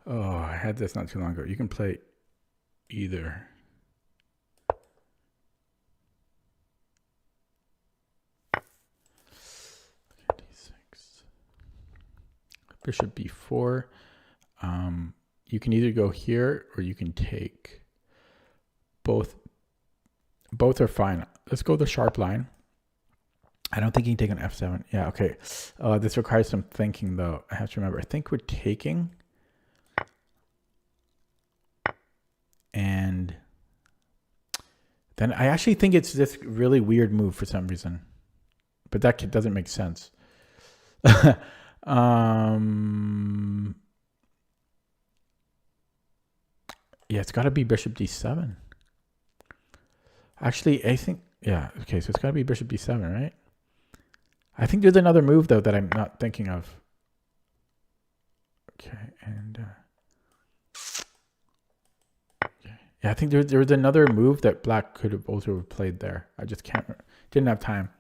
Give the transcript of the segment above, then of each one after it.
Oh, I had this not too long ago. You can play either. D6. Bishop B4. You can either go here or you can take. Both are fine. Let's go the sharp line. I don't think you can take an F7. Yeah, okay. This requires some thinking, though. I have to remember. I think we're taking. And then I actually think it's this really weird move for some reason. But that doesn't make sense. Yeah, it's got to be bishop d7. Actually, I think, yeah, okay, so it's got to be bishop d7, right? I think there's another move, though, that I'm not thinking of. Okay, and... yeah, I think there was another move that black could have also played there. I just didn't have time.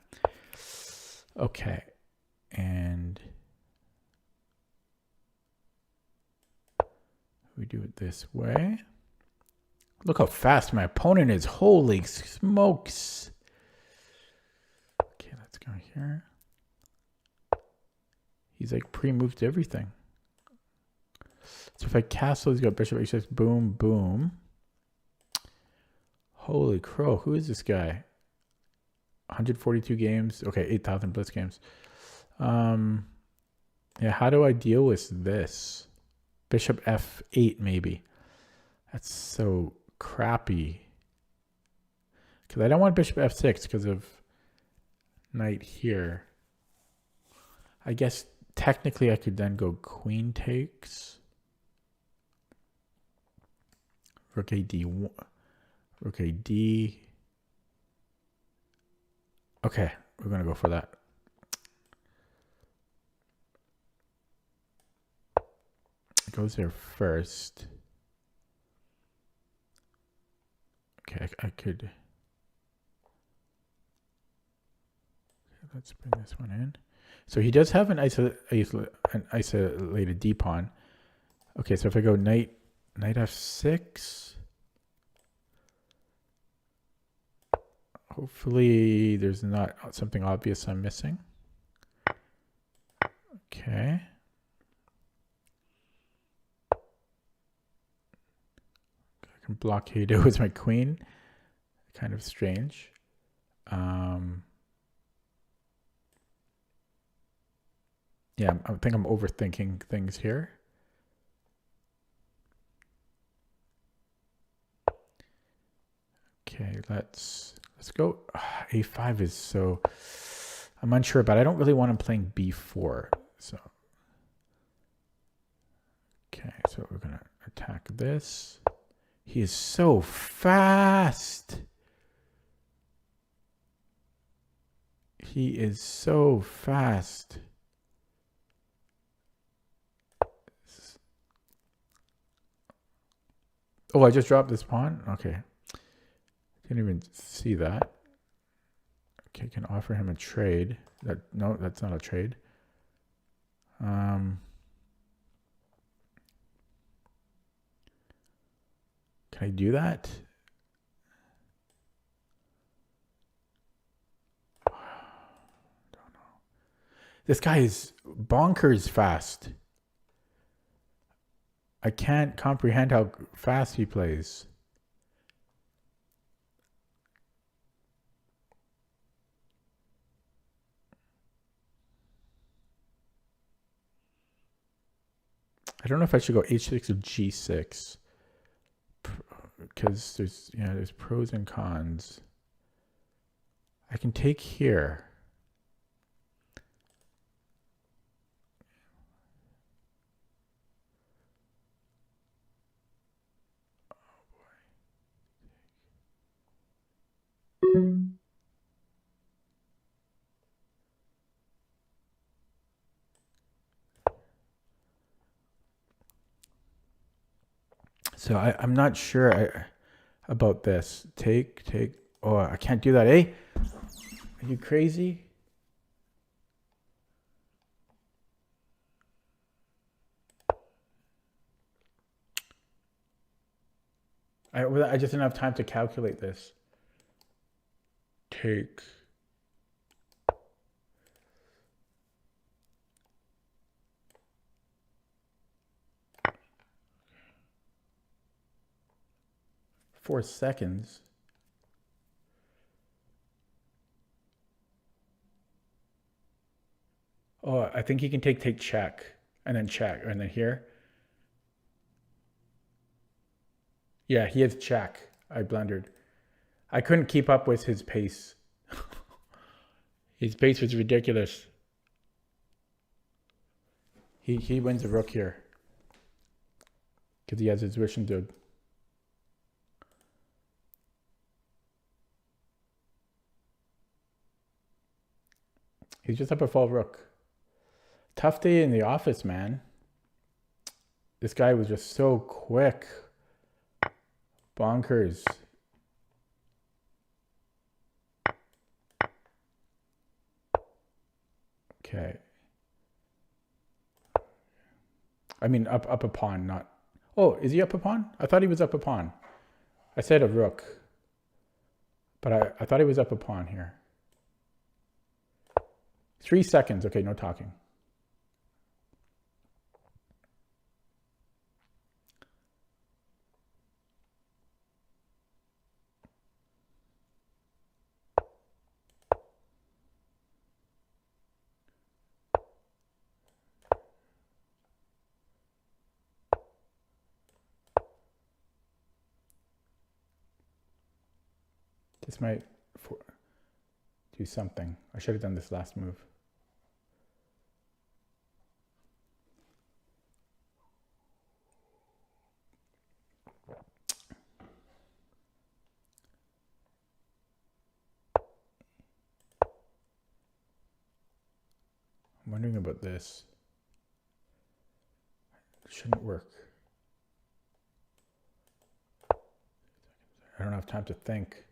Okay, and... we do it this way. Look how fast my opponent is. Holy smokes. Okay, let's go here. He's like pre-moved everything. So if I castle, he's got bishop h6, boom, boom. Holy crow, who is this guy? 142 games. Okay, 8,000 Blitz games. Yeah, how do I deal with this? Bishop f8 maybe. That's so crappy. Because I don't want bishop f6 because of knight here. I guess technically I could then go queen takes. Rook a d1. Rook a d. Okay, we're going to go for that. It goes there first. Okay, I could. Let's bring this one in. So he does have an isolated d pawn. Okay, so if I go knight f6, hopefully there's not something obvious I'm missing. Okay. I can blockade it with my queen. Kind of strange. Yeah, I think I'm overthinking things here. Okay, let's go. A5 is so... I'm unsure, but I don't really want him playing b4. So, okay, so we're gonna attack this. He is so fast. He is so fast. Oh, I just dropped this pawn? Okay. Didn't even see that. Okay, can offer him a trade. No, that's not a trade. Can I do that? Don't know. This guy is bonkers fast. I can't comprehend how fast he plays. I don't know if I should go h6 or g6 because there's pros and cons. I can take here. So I'm not sure about this. Take. Oh, I can't do that, eh? Are you crazy? I just didn't have time to calculate this. Take. Four seconds. Oh, I think he can take check and then check and then here. Yeah, he has check. I blundered. I couldn't keep up with his pace. His pace was ridiculous. He wins a rook here because he has his Zwischendug. He's just up a full rook. Tough day in the office, man. This guy was just so quick. Bonkers. Okay. I mean, up a pawn, not... Oh, is he up a pawn? I thought he was up a pawn. I said a rook. But I thought he was up a pawn here. 3 seconds. Okay, no talking. This might do something. I should have done this last move. I'm wondering about this. It shouldn't work. I don't have time to think.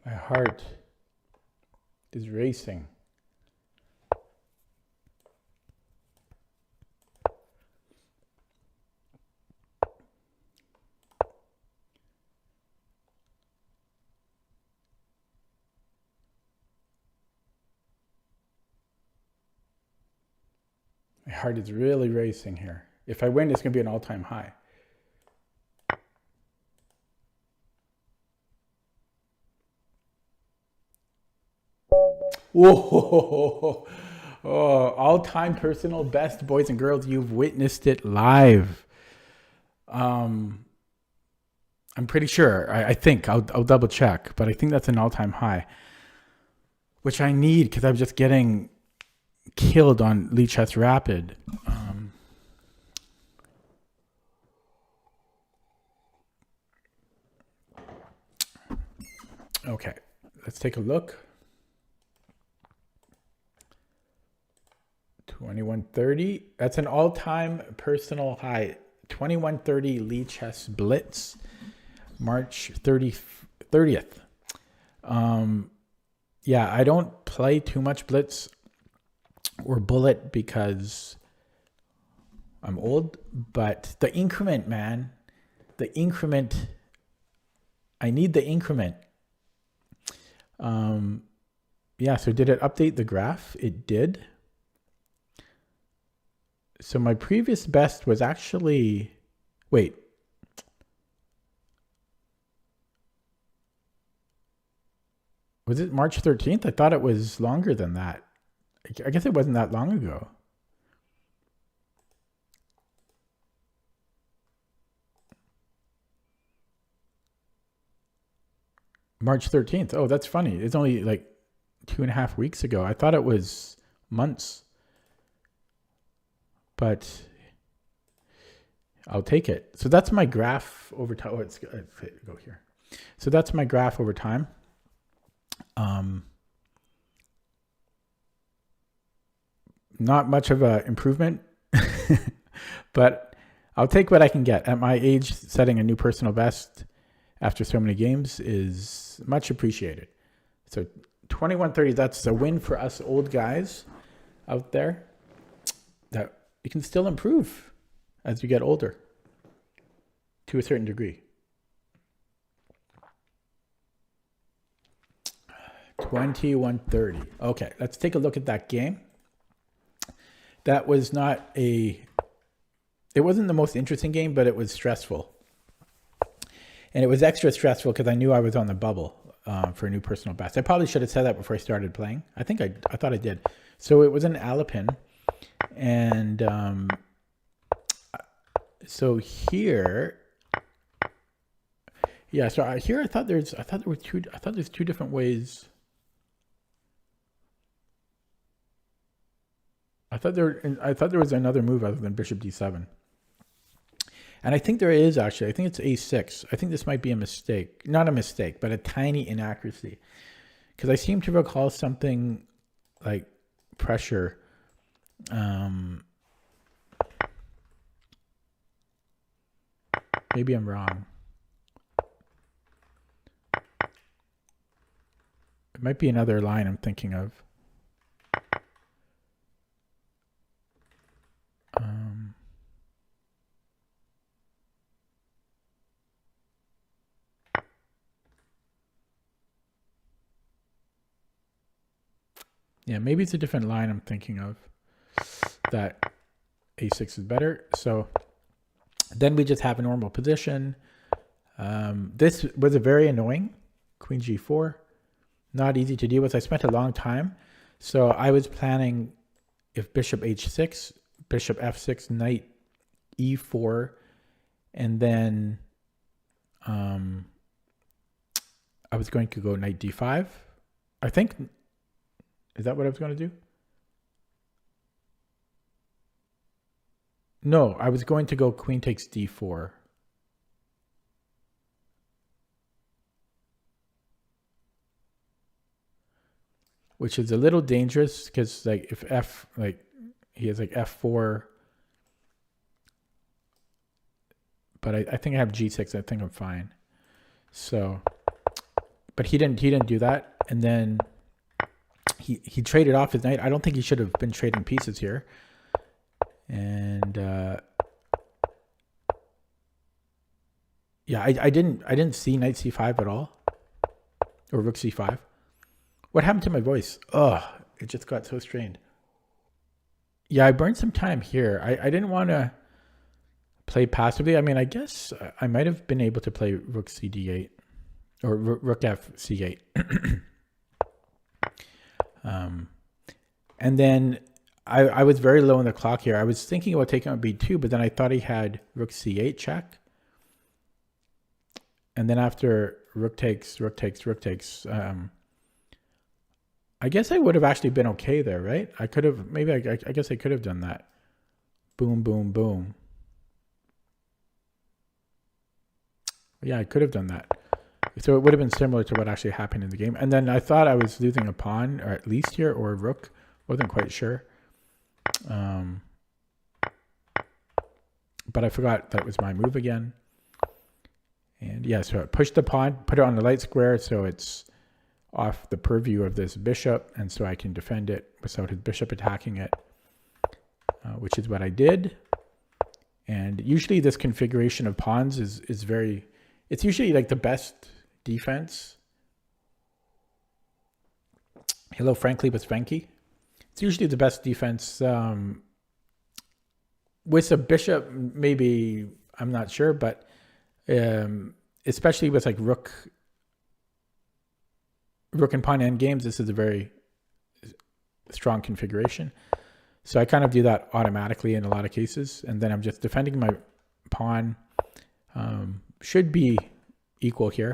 My heart is racing. My heart is really racing here. If I win, it's going to be an all-time high. Whoa! Oh, all-time personal best, boys and girls. You've witnessed it live. I'm pretty sure. I think I'll double check, but I think that's an all-time high, which I need because I'm just getting killed on Lichess Rapid. Okay. let's take a look. 2130. That's an all-time personal high. 2130 Lichess Blitz, March 30th. Yeah, I don't play too much Blitz or Bullet because I'm old, but the increment, man, the increment, I need the increment. Yeah, so did it update the graph? It did. So my previous best was actually, wait. Was it March 13th? I thought it was longer than that. I guess it wasn't that long ago. March 13th. Oh, that's funny. It's only like 2.5 weeks ago. I thought it was months. But I'll take it. So that's my graph over time. Oh, let's go here. So that's my graph over time. Not much of an improvement, but I'll take what I can get. At my age, setting a new personal best after so many games is much appreciated. So 2130, that's a win for us old guys out there, that you can still improve as you get older to a certain degree. 2130. Okay, let's take a look at that game. That was not it wasn't the most interesting game, but it was stressful. And it was extra stressful because I knew I was on the bubble for a new personal best. I probably should have said that before I started playing. I thought I did. So it was an Alapin. And so here, yeah. So here, I thought there's two different ways. I thought there was another move other than Bishop D7. And I think there is actually. I think it's A6. I think this might be a mistake. Not a mistake, but a tiny inaccuracy. Because I seem to recall something like pressure. Maybe I'm wrong. It might be another line I'm thinking of. Yeah, maybe it's a different line I'm thinking of. That A6 is better. So then we just have a normal position. This was a very annoying Queen G4. Not easy to deal with. I spent a long time. So I was planning if Bishop H6, Bishop F6, Knight E4, and then I was going to go Knight D5. I think, is that what I was going to do? No, I was going to go Queen takes D4. Which is a little dangerous because like if he has like F4, but I think I have G6. I think I'm fine. So, but he didn't do that, and then he traded off his knight. I don't think he should have been trading pieces here. And yeah, I didn't see Knight C5 at all, or Rook C5. What happened to my voice? Oh, it just got so strained. Yeah, I burned some time here. I didn't want to play passively. I mean, I guess I might have been able to play Rook CD8 or Rook F C8. And then I was very low on the clock here. I was thinking about taking on B2, but then I thought he had Rook C8 check. And then after Rook takes, I guess I would have actually been okay there, right? I could have, maybe I guess I could have done that. Boom, boom, boom. Yeah, I could have done that. So it would have been similar to what actually happened in the game. And then I thought I was losing a pawn, or at least here, or a rook. Wasn't quite sure. But I forgot that was my move again. And yeah, so I pushed the pawn, put it on the light square so it's off the purview of this bishop, and so I can defend it without his bishop attacking it, which is what I did. And usually this configuration of pawns is very, it's usually like the best defense. Hello, frankly, with Svenky. It's usually the best defense. With a bishop, maybe, I'm not sure, but especially with like rook and pawn end games, this is a very strong configuration. So I kind of do that automatically in a lot of cases. And then I'm just defending my pawn. Should be equal here.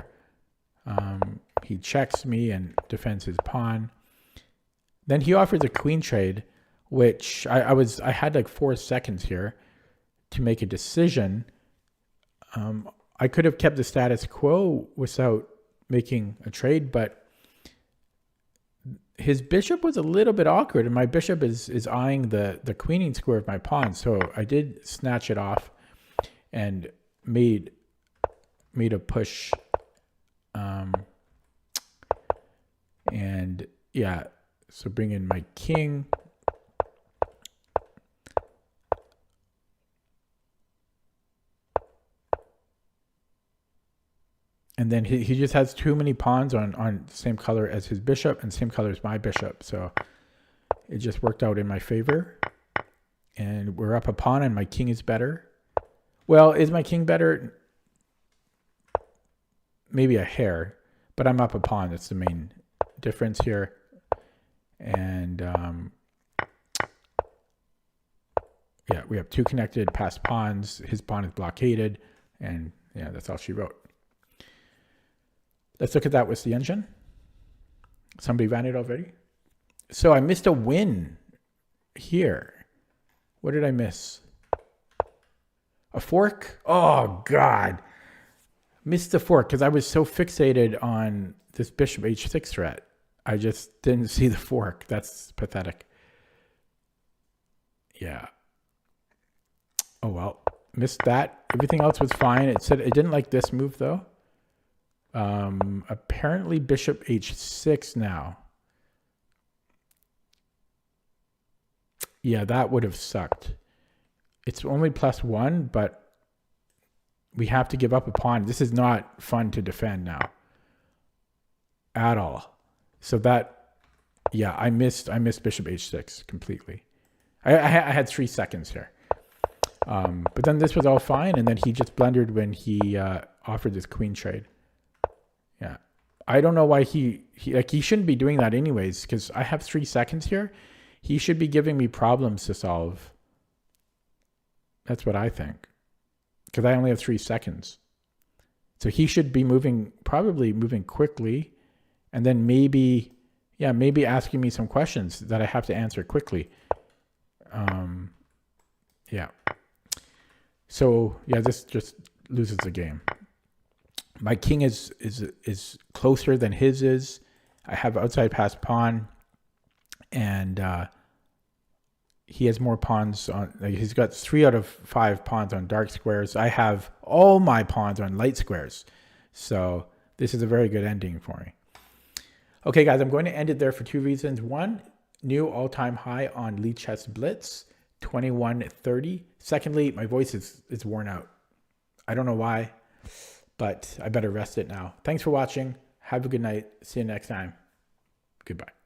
He checks me and defends his pawn. Then he offers a queen trade, which I had like 4 seconds here to make a decision. I could have kept the status quo without making a trade, but his bishop was a little bit awkward, and my bishop is eyeing the queening square of my pawn. So I did snatch it off and made a push. And yeah, so bring in my king. And then he just has too many pawns on the same color as his bishop and same color as my bishop. So it just worked out in my favor. And we're up a pawn and my king is better. Well, is my king better? Maybe a hair, but I'm up a pawn. That's the main difference here. And yeah, we have 2 connected passed pawns. His pawn is blockaded. And yeah, that's all she wrote. Let's look at that with the engine. Somebody ran it already. So I missed a win here. What did I miss? A fork? Oh, God. Missed the fork because I was so fixated on this bishop h6 threat. I just didn't see the fork. That's pathetic. Yeah. Oh, well. Missed that. Everything else was fine. It said it didn't like this move, though. Apparently bishop h6 now. Yeah, that would have sucked. It's only +1, but we have to give up a pawn. This is not fun to defend now at all. So that, yeah, I missed bishop h6 completely. I had 3 seconds here. But then this was all fine, and then he just blundered when he offered this queen trade. Yeah, I don't know why he shouldn't be doing that anyways, because I have 3 seconds here. He should be giving me problems to solve. That's what I think, because I only have 3 seconds. So he should be probably moving quickly, and then maybe asking me some questions that I have to answer quickly. Yeah. So yeah, this just loses the game. My king is closer than his is. I have outside passed pawn, and he has more pawns on. He's got 3 out of 5 pawns on dark squares. I have all my pawns on light squares. So this is a very good ending for me. Okay, guys, I'm going to end it there for 2 reasons. One, new all-time high on Lichess Blitz, 2130. Secondly, my voice is worn out. I don't know why, but I better rest it now. Thanks for watching. Have a good night. See you next time. Goodbye.